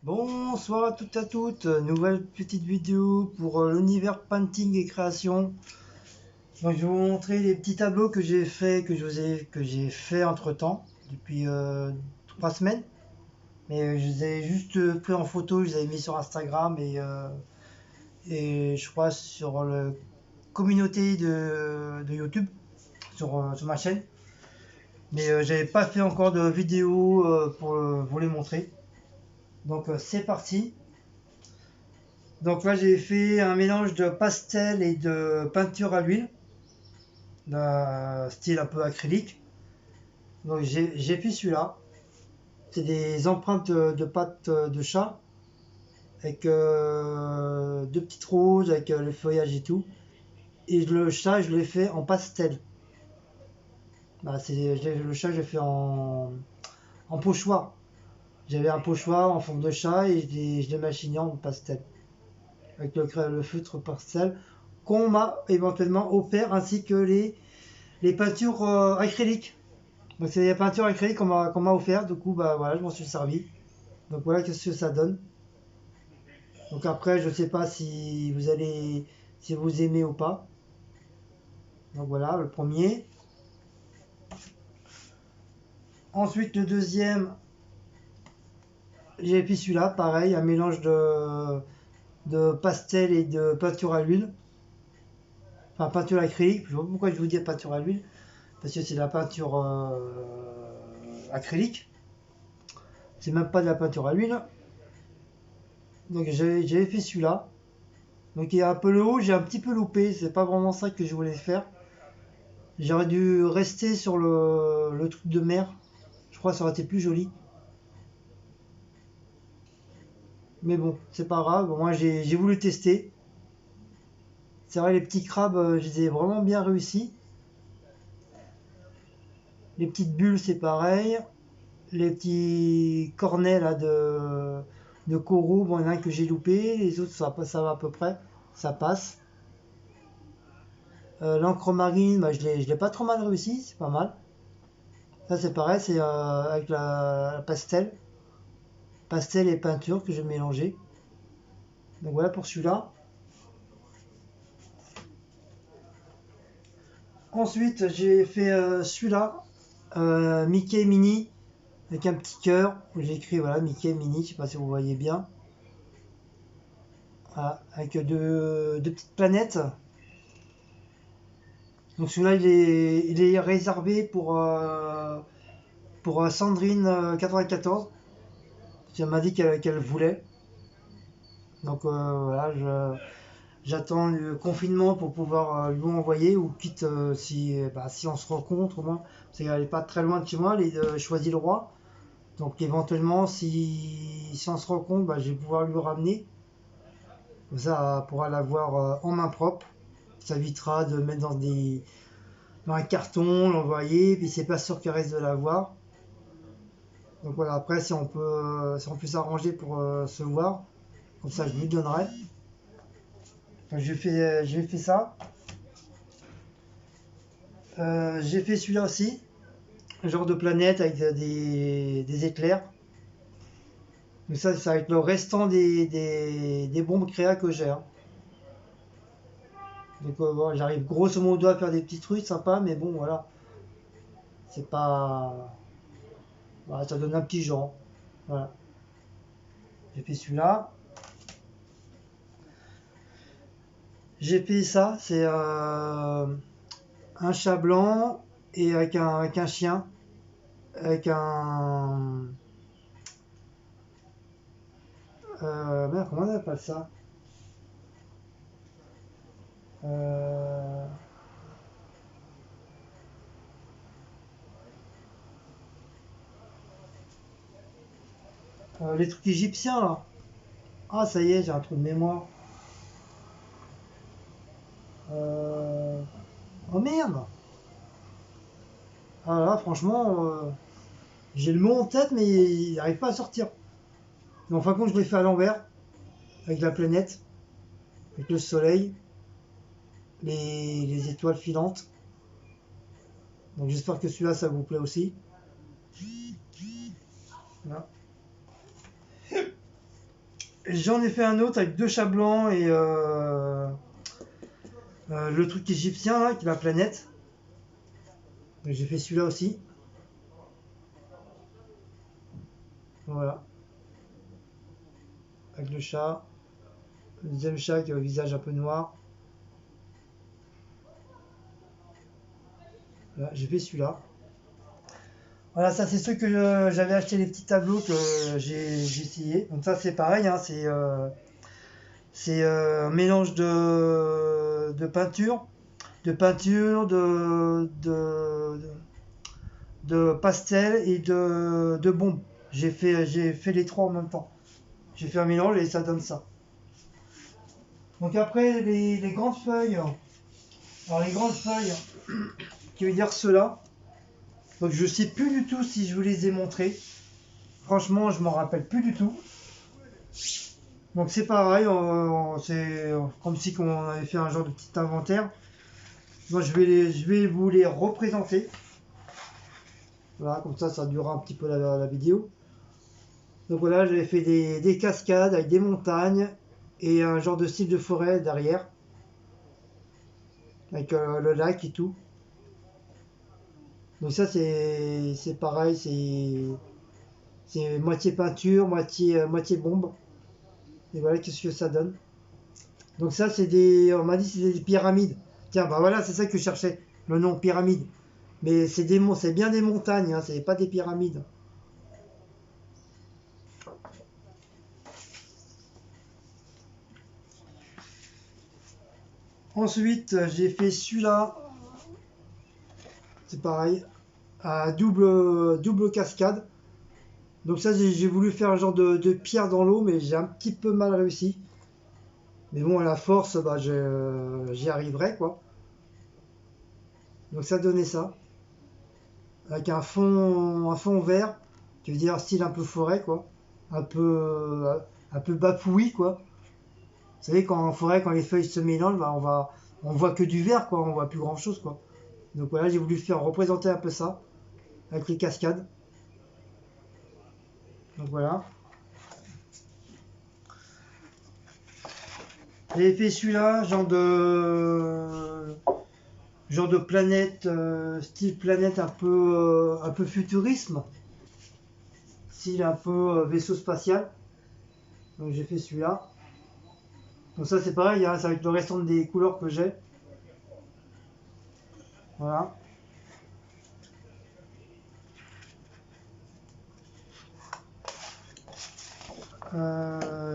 Bonsoir à toutes et à toutes, nouvelle petite vidéo pour l'univers painting et création. Donc je vais vous montrer les petits tableaux que j'ai fait, que j'ai fait entre temps depuis 3 semaines. Mais je les ai juste pris en photo, je les avais mis sur Instagram et je crois sur la communauté de YouTube, sur ma chaîne. Mais j'avais pas fait encore de vidéo pour vous les montrer. Donc c'est parti. Donc là, j'ai fait un mélange de pastel et de peinture à l'huile, d'un style un peu acrylique. Donc j'ai fait celui-là. C'est des empreintes de pattes de chat avec deux petites roses avec le feuillage et tout. Et le chat, je l'ai fait en pastel. Bah, le chat, je l'ai fait en pochoir. J'avais un pochoir en forme de chat et je l'ai machiné en pastel. Avec le feutre pastel qu'on m'a éventuellement offert ainsi que les peintures acryliques. Donc c'est les peintures acryliques qu'on m'a offert. Du coup, bah voilà, je m'en suis servi. Donc voilà qu'est-ce que ça donne. Donc après, je sais pas si vous aimez ou pas. Donc voilà, le premier. Ensuite, le deuxième, j'ai fait celui-là, pareil, un mélange de pastel et de peinture à l'huile. Enfin, peinture acrylique. Je sais pas pourquoi je vous dis peinture à l'huile. Parce que c'est de la peinture acrylique. C'est même pas de la peinture à l'huile. Donc j'avais fait celui-là. Donc il y a un peu le haut, j'ai un petit peu loupé, c'est pas vraiment ça que je voulais faire. J'aurais dû rester sur le truc de mer. Je crois que ça aurait été plus joli. Mais bon, c'est pas grave. Moi j'ai voulu tester. C'est vrai, les petits crabes, je les ai vraiment bien réussi. Les petites bulles, c'est pareil. Les petits cornets là de coraux, bon, il y en a un que j'ai loupé. Les autres, ça va à peu près. Ça passe. L'encre marine, bah, je l'ai pas trop mal réussi, c'est pas mal. Ça c'est pareil, c'est avec la pastel. Pastel et peinture que j'ai mélangé. Donc voilà pour celui-là. Ensuite, j'ai fait celui-là, Mickey Mini, avec un petit cœur. J'ai écrit voilà, Mickey Mini, je sais pas si vous voyez bien. Voilà, avec deux petites planètes. Donc celui-là, il est réservé pour Sandrine 94. Elle m'a dit qu'elle voulait. Donc voilà, j'attends le confinement pour pouvoir lui envoyer, ou quitte si on se rencontre au moins, parce qu'elle n'est pas très loin de chez moi, elle est de Choisy-le-Roi. Donc éventuellement, si on se rencontre, bah, je vais pouvoir lui ramener. Comme ça, elle pourra l'avoir en main propre. Ça évitera de mettre dans un carton, l'envoyer, puis c'est pas sûr qu'elle reste de l'avoir. Donc voilà, après si on peut s'arranger pour se voir, comme ça je lui donnerai. Donc j'ai fait ça. J'ai fait celui-là aussi, un genre de planète avec des éclairs. Mais ça va être le restant des bombes créa que j'ai, hein. Donc bon, j'arrive grosso modo à faire des petits trucs sympas, mais bon voilà, c'est pas. Voilà, ça donne un petit genre. Voilà, j'ai fait celui-là. J'ai fait ça, c'est un chat blanc et avec un chien, avec un. Merde, comment on appelle ça? Euh, les trucs égyptiens là. Ah, ça y est, j'ai un trou de mémoire. Euh, Oh merde! Ah là, franchement, j'ai le mot en tête, mais il n'arrive pas à sortir. Mais en fin de compte, je l'ai fait à l'envers, avec la planète, avec le soleil, les étoiles filantes. Donc j'espère que celui-là, ça vous plaît aussi. Voilà. J'en ai fait un autre avec 2 chats blancs et le truc égyptien là, qui est la planète. J'ai fait celui-là aussi. Voilà. Avec le chat. Le deuxième chat qui a le visage un peu noir. Voilà, j'ai fait celui-là. Voilà, ça c'est ceux que j'avais acheté, les petits tableaux que j'ai essayé. Donc ça c'est pareil, hein, c'est un mélange de peinture, de pastel et de bombe. J'ai fait les trois en même temps. J'ai fait un mélange et ça donne ça. Donc après les grandes feuilles. Alors les grandes feuilles, qui veut dire ceux-là. Donc je sais plus du tout si je vous les ai montrés. Franchement, je m'en rappelle plus du tout. Donc c'est pareil, c'est comme si on avait fait un genre de petit inventaire. Moi je vais vous les représenter. Voilà, comme ça durera un petit peu la vidéo. Donc voilà, j'avais fait des cascades avec des montagnes et un genre de style de forêt derrière. Avec le lac et tout. Donc ça c'est pareil, c'est moitié peinture, moitié bombe. Et voilà qu'est-ce que ça donne. Donc ça on m'a dit c'est des pyramides. Tiens, bah voilà, c'est ça que je cherchais, le nom pyramide. Mais c'est bien des montagnes, hein, c'est pas des pyramides. Ensuite, j'ai fait celui-là. C'est pareil, à double cascade. Donc ça, j'ai voulu faire un genre de pierre dans l'eau, mais j'ai un petit peu mal réussi. Mais bon, à la force, bah, j'y arriverai, quoi. Donc ça donnait ça. Avec un fond vert, qui veut dire style un peu forêt, quoi. Un peu bafouillis, quoi. Vous savez, en forêt, quand les feuilles se mélangent, bah, on voit que du vert, quoi. On voit plus grand chose, quoi. Donc voilà, j'ai voulu faire représenter un peu ça, avec les cascades. Donc voilà. J'ai fait celui-là, genre de planète, style planète un peu futurisme, style un peu vaisseau spatial. Donc j'ai fait celui-là. Donc ça c'est pareil, hein, c'est avec le restant des couleurs que j'ai. Voilà.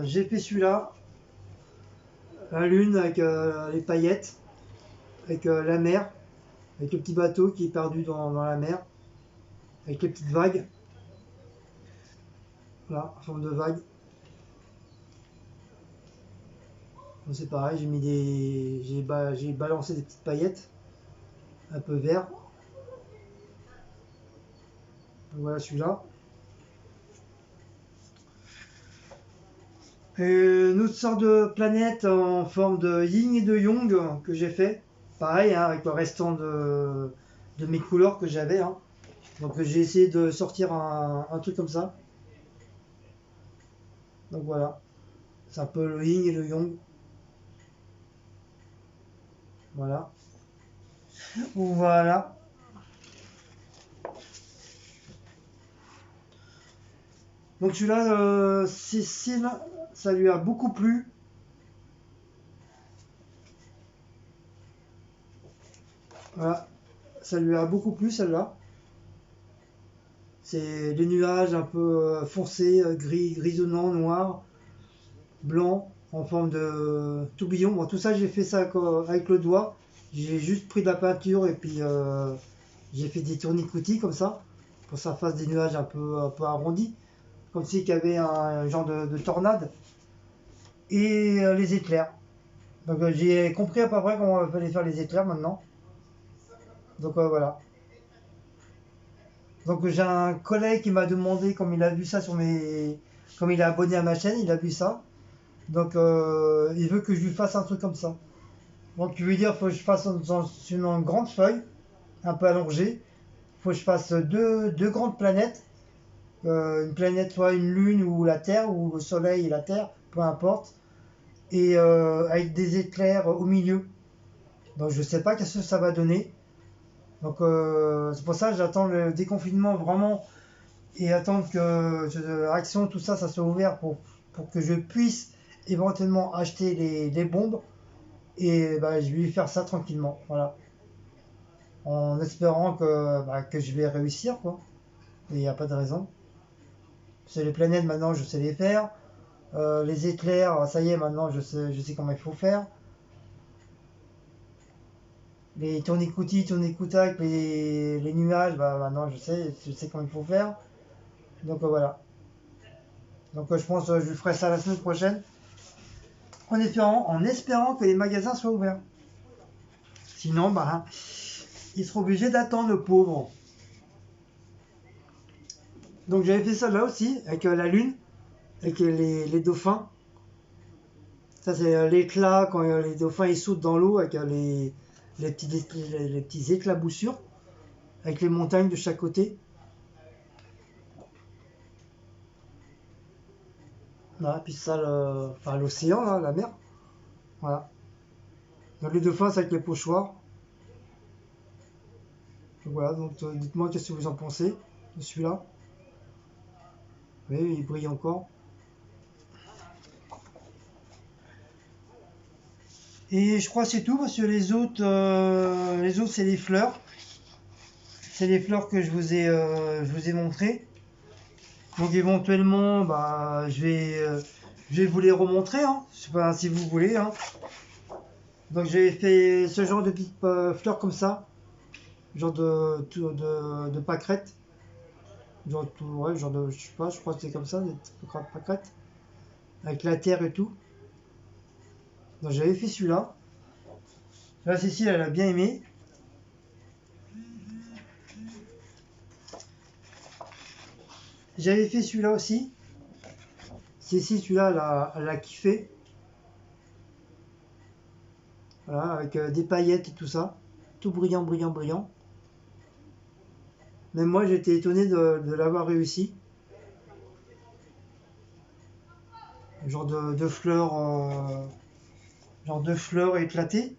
J'ai fait celui-là, la lune avec les paillettes, avec la mer, avec le petit bateau qui est perdu dans la mer, avec les petites vagues. Voilà, en forme de vague. Donc c'est pareil, j'ai balancé des petites paillettes, un peu vert. Donc voilà celui-là. Une autre sorte de planète en forme de yin et de yang que j'ai fait. Pareil, hein, avec le restant de mes couleurs que j'avais. Hein. Donc j'ai essayé de sortir un truc comme ça. Donc voilà. C'est un peu le yin et le yang. Voilà. Voilà. Donc celui-là, Cécile, ça lui a beaucoup plu. Voilà. Ça lui a beaucoup plu celle-là. C'est des nuages un peu foncés, grisonnants, noirs, blancs, en forme de tourbillon. Bon, tout ça, j'ai fait ça avec le doigt. J'ai juste pris de la peinture et puis j'ai fait des tournicoutis comme ça, pour que ça fasse des nuages un peu arrondis, comme s'il y avait un genre de tornade. Et les éclairs. Donc j'ai compris à peu près comment il fallait faire les éclairs maintenant. Donc voilà. Donc j'ai un collègue qui m'a demandé, comme il a vu ça comme il est abonné à ma chaîne, il a vu ça. Donc il veut que je lui fasse un truc comme ça. Donc tu veux dire, faut que je fasse une grande feuille, un peu allongée. Faut que je fasse deux grandes planètes. Une planète, soit une lune ou la Terre, ou le Soleil et la Terre, peu importe, et avec des éclairs au milieu. Donc je sais pas qu'est-ce que ça va donner. Donc c'est pour ça que j'attends le déconfinement vraiment et attendre que Action, tout ça, ça soit ouvert pour que je puisse éventuellement acheter les bombes et bah, je vais faire ça tranquillement. Voilà. En espérant que je vais réussir, quoi. Et il n'y a pas de raison. C'est les planètes maintenant, je sais les faire. Les éclairs, ça y est, maintenant je sais comment il faut faire. Les tournicoutis, tournicoutas, les nuages, bah maintenant je sais comment il faut faire. Donc voilà. Donc je pense que je ferai ça la semaine prochaine. En espérant que les magasins soient ouverts. Sinon, bah, ils seront obligés d'attendre, le pauvre. Donc j'avais fait ça là aussi, avec la lune, avec les dauphins. Ça c'est l'éclat quand les dauphins ils sautent dans l'eau avec les petits éclaboussures, avec les montagnes de chaque côté. Voilà, puis ça, enfin, l'océan, là, la mer. Voilà. Donc les dauphins c'est avec les pochoirs. Donc voilà, donc dites-moi qu'est-ce que vous en pensez de celui-là. Oui, il brille encore. Et je crois que c'est tout parce que les autres c'est les fleurs. C'est les fleurs que je vous ai montrées. Donc éventuellement, bah, je vais vous les remontrer, hein. Je sais pas si vous voulez, hein. Donc j'ai fait ce genre de petites fleurs comme ça, genre de pâquerettes, ouais, genre de, je sais pas, je crois que c'est comme ça, des petites pâquerettes, avec la terre et tout. Donc j'avais fait celui-là. Là, Cécile, elle a bien aimé. J'avais fait celui-là aussi. Cécile, celui-là, elle a kiffé. Voilà, avec des paillettes et tout ça. Tout brillant, brillant, brillant. Même moi, j'étais étonné de l'avoir réussi. Genre de fleurs, genre de fleurs éclatées.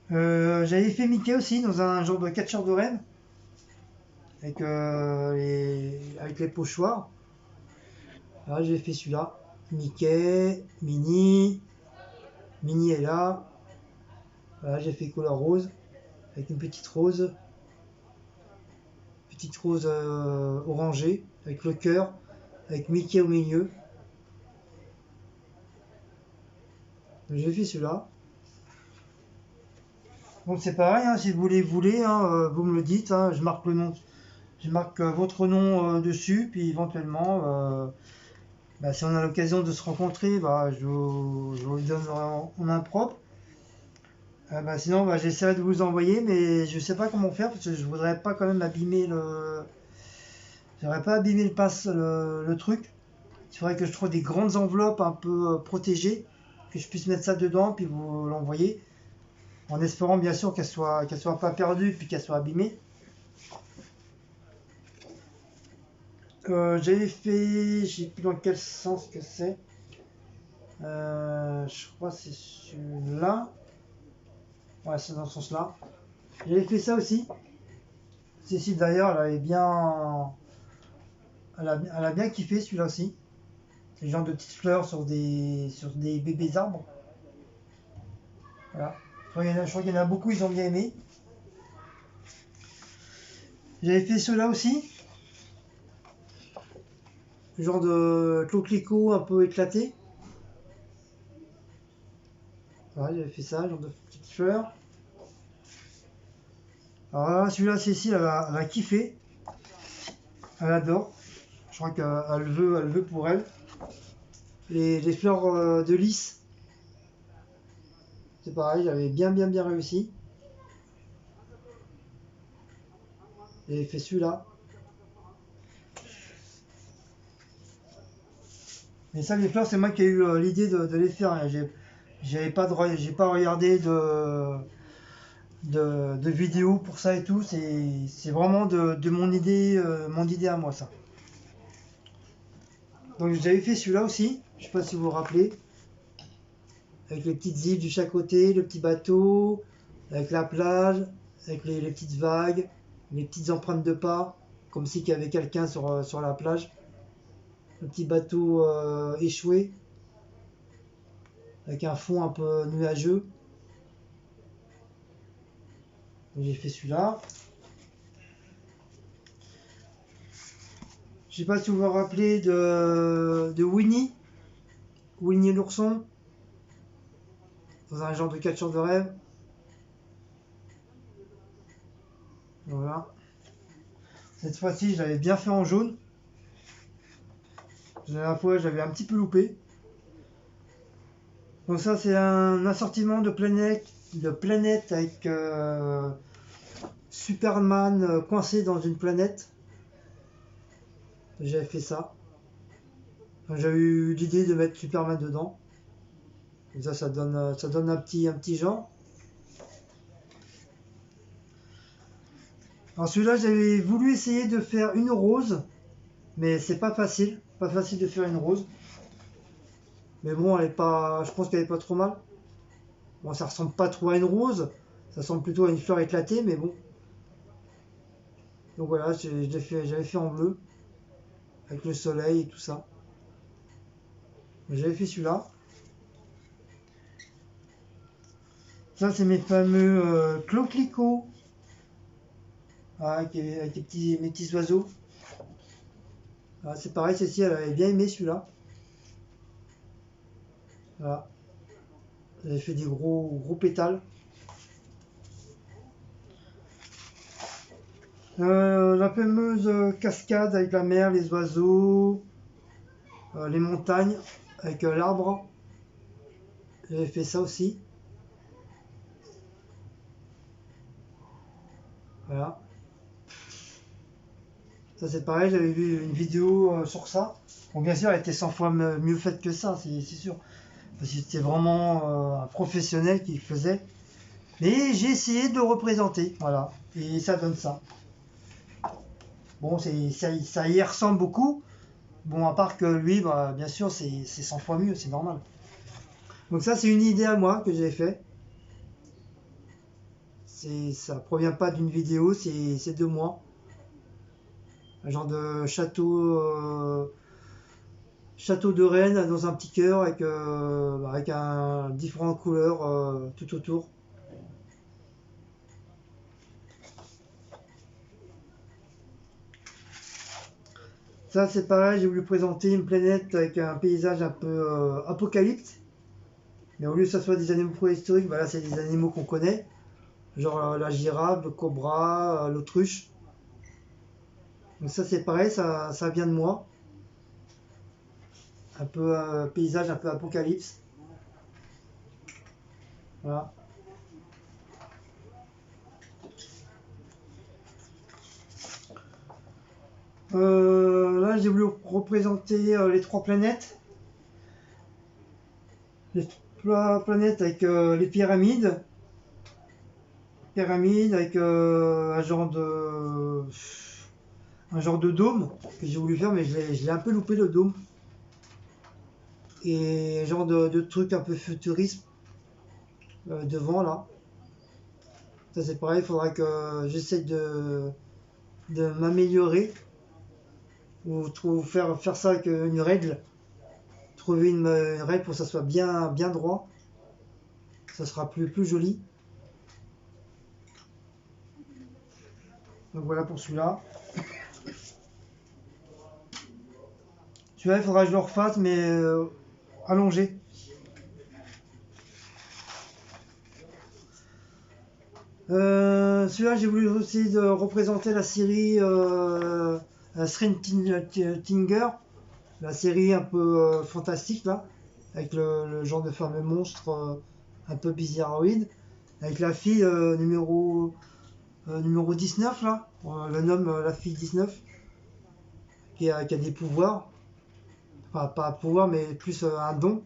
J'avais fait Mickey aussi dans un genre de catcheur de rennes avec les pochoirs. Là, j'ai fait celui-là. Mickey, Minnie est là. Voilà, j'ai fait couleur rose avec une petite rose orangée avec le cœur, avec Mickey au milieu. J'ai fait celui-là. Donc c'est pareil, hein, si vous les voulez, hein, vous me le dites, hein, je marque le nom, je marque votre nom dessus, puis éventuellement, bah, si on a l'occasion de se rencontrer, bah, je vous le donnerai en main propre. Bah, sinon, bah, j'essaierai de vous envoyer, mais je sais pas comment faire parce que je voudrais pas quand même j'aurais pas abîmé le truc. Il faudrait que je trouve des grandes enveloppes un peu protégées, que je puisse mettre ça dedans, puis vous l'envoyer, en espérant bien sûr qu'elle soit pas perdue, puis qu'elle soit abîmée. J'avais fait, je sais plus dans quel sens que c'est. Je crois que c'est celui-là. Ouais, c'est dans ce sens-là. J'avais fait ça aussi. Cécile d'ailleurs, elle a bien kiffé celui-là aussi. C'est le genre de petites fleurs sur des bébés arbres. Voilà. Je crois qu'il y en a beaucoup, ils ont bien aimé. J'avais fait ceux-là aussi. Le genre de coquelicot un peu éclaté. Voilà, j'avais fait ça, genre de petites fleurs. Alors là, celui-là, Cécile, elle a kiffé. Elle adore. Je crois qu'elle elle veut pour elle. Les fleurs de lys, c'est pareil, j'avais bien réussi. J'ai fait celui-là. Mais ça, les fleurs, c'est moi qui ai eu l'idée de les faire, hein. J'ai pas regardé de vidéos pour ça et tout. C'est vraiment de mon idée à moi, ça. Donc j'avais fait celui-là aussi, je sais pas si vous vous rappelez, avec les petites îles de chaque côté, le petit bateau, avec la plage, avec les petites vagues, les petites empreintes de pas, comme si qu'il y avait quelqu'un sur la plage. Le petit bateau échoué, avec un fond un peu nuageux. Donc j'ai fait celui-là. Je sais pas si vous vous rappelez de Winnie, Winnie l'ourson, dans un genre de catcheur de rêve. Voilà. Cette fois-ci, je l'avais bien fait en jaune. La dernière fois, j'avais un petit peu loupé. Donc ça, c'est un assortiment de planètes avec Superman coincé dans une planète. J'avais fait ça. J'avais eu l'idée de mettre Superman dedans. Et ça donne un petit genre. Alors celui-là, j'avais voulu essayer de faire une rose, mais c'est pas facile. Pas facile de faire une rose. Mais bon, elle est pas, je pense qu'elle est pas trop mal. Bon, ça ressemble pas trop à une rose. Ça ressemble plutôt à une fleur éclatée, mais bon. Donc voilà, j'avais fait en bleu, avec le soleil et tout ça. J'avais fait celui-là. Ça, c'est mes fameux cloclicots. Voilà, avec mes petits oiseaux. Voilà, c'est pareil, celle-ci, elle avait bien aimé celui-là. Voilà. J'avais fait des gros pétales. La fameuse cascade avec la mer, les oiseaux, les montagnes, avec l'arbre. J'avais fait ça aussi. Voilà. Ça c'est pareil, j'avais vu une vidéo sur ça. Bon, bien sûr, elle était 100 fois mieux faite que ça, c'est sûr. Parce que c'était vraiment un professionnel qui le faisait. Mais j'ai essayé de le représenter, voilà. Et ça donne ça. Bon, ça y ressemble beaucoup. Bon, à part que lui, bah, bien sûr, c'est 100 fois mieux, c'est normal. Donc ça, c'est une idée à moi que j'ai fait. Ça provient pas d'une vidéo, c'est de moi. Un genre de château de Rennes dans un petit cœur avec différentes couleurs tout autour. Ça, c'est pareil, j'ai voulu présenter une planète avec un paysage un peu apocalypse. Mais au lieu que ce soit des animaux préhistoriques, bah là, c'est des animaux qu'on connaît. Genre la girafe, le cobra, l'autruche. Donc ça, c'est pareil, ça vient de moi. Un peu paysage un peu apocalypse. Voilà. Là, j'ai voulu représenter les trois planètes. Les trois planètes avec les pyramides. Pyramides avec un genre de dôme que j'ai voulu faire, mais je l'ai un peu loupé le dôme. Et un genre de truc un peu futuriste devant là. Ça c'est pareil, il faudra que j'essaie de m'améliorer ou faire ça avec une règle. Trouver une règle pour que ça soit bien droit. Ça sera plus joli. Donc voilà pour celui-là. Celui-là, il faudra que je le refasse, mais allongé. Celui-là, j'ai voulu aussi de représenter la série Tinger, la série un peu fantastique là, avec le genre de fameux monstre un peu bizarroïde, avec la fille numéro 19 là, on la nomme la fille 19, qui a des pouvoirs, enfin pas un pouvoir mais plus un don.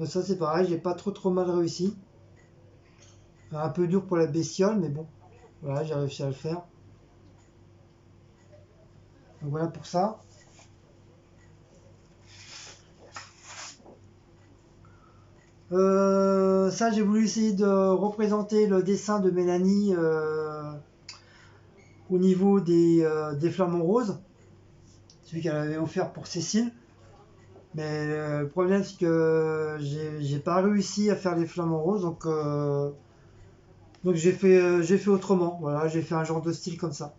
Ça c'est pareil, j'ai pas trop mal réussi. Un peu dur pour la bestiole, mais bon, voilà, j'ai réussi à le faire. Donc voilà pour ça. Ça, j'ai voulu essayer de représenter le dessin de Mélanie au niveau des flamants roses, celui qu'elle avait offert pour Cécile. Mais le problème, c'est que j'ai pas réussi à faire les flamants roses, donc j'ai fait autrement. Voilà, j'ai fait un genre de style comme ça.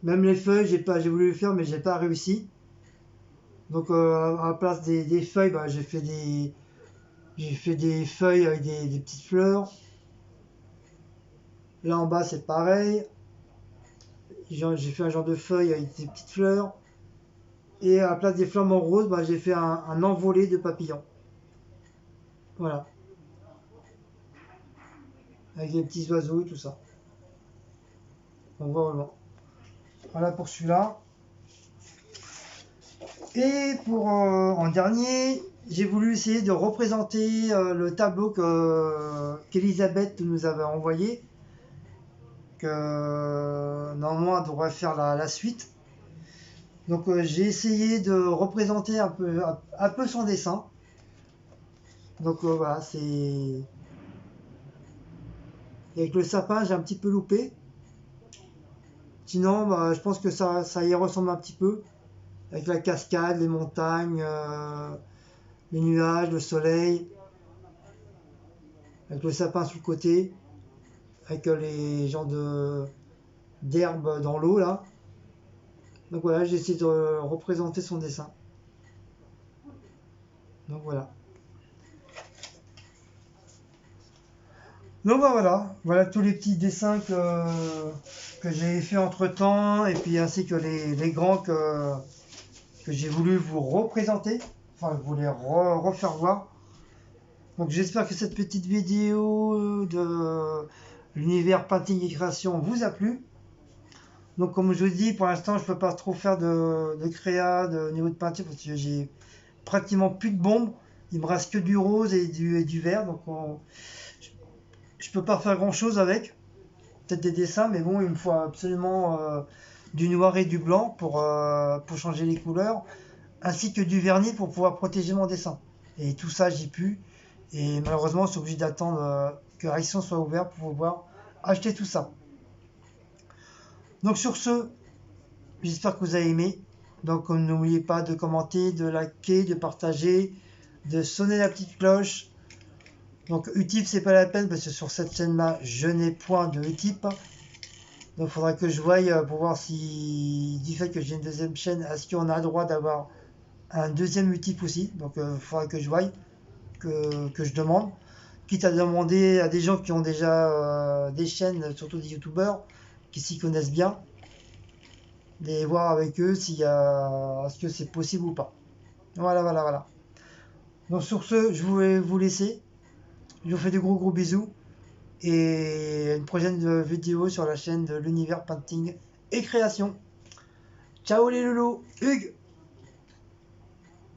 Même les feuilles, j'ai voulu les faire, mais j'ai pas réussi. Donc à la place des feuilles, bah, j'ai fait des feuilles avec des petites fleurs. Là en bas, c'est pareil. J'ai fait un genre de feuille avec des petites fleurs. Et à la place des flamants roses, bah, j'ai fait un envolé de papillons. Voilà. Avec les petits oiseaux et tout ça. Donc voilà. Voilà pour celui-là. Et pour en dernier, j'ai voulu essayer de représenter le tableau qu'Elisabeth nous avait envoyé. Que normalement elle devrait faire la suite. Donc j'ai essayé de représenter un peu son dessin. Donc voilà, c'est... Avec le sapin, j'ai un petit peu loupé. Sinon, bah, je pense que ça y ressemble un petit peu. Avec la cascade, les montagnes, les nuages, le soleil. Avec le sapin sur le côté. Avec les genres d'herbes dans l'eau là. Donc voilà, j'ai essayé de représenter son dessin. Donc voilà. Donc bah, voilà tous les petits dessins que j'ai fait entre temps, et puis ainsi que les grands que j'ai voulu vous représenter, enfin vous les refaire voir. Donc j'espère que cette petite vidéo de l'univers painting et création vous a plu. Donc comme je vous dis, pour l'instant je peux pas trop faire de créa de niveau de peinture parce que j'ai pratiquement plus de bombes. Il me reste que du rose et du vert, donc je peux pas faire grand chose avec. Peut-être des dessins, mais bon, il me faut absolument du noir et du blanc pour changer les couleurs, ainsi que du vernis pour pouvoir protéger mon dessin. Et tout ça, j'y pu. Et malheureusement, je suis obligé d'attendre que Action soit ouvert pour pouvoir acheter tout ça. Donc sur ce, j'espère que vous avez aimé. Donc n'oubliez pas de commenter, de liker, de partager, de sonner la petite cloche. Donc Utip, c'est pas la peine parce que sur cette chaîne-là, je n'ai point de Utip. Donc il faudra que je voie pour voir si, du fait que j'ai une deuxième chaîne, est-ce qu'on a le droit d'avoir un deuxième Utip aussi. Donc il faudra que je voie, que je demande. Quitte à demander à des gens qui ont déjà des chaînes, surtout des youtubeurs, qui s'y connaissent bien, et voir avec eux est-ce que c'est possible ou pas. Voilà. Donc sur ce, je vais vous laisser. Je vous fais de gros bisous. Et une prochaine vidéo sur la chaîne de l'univers painting et création. Ciao les loulous, Hugues!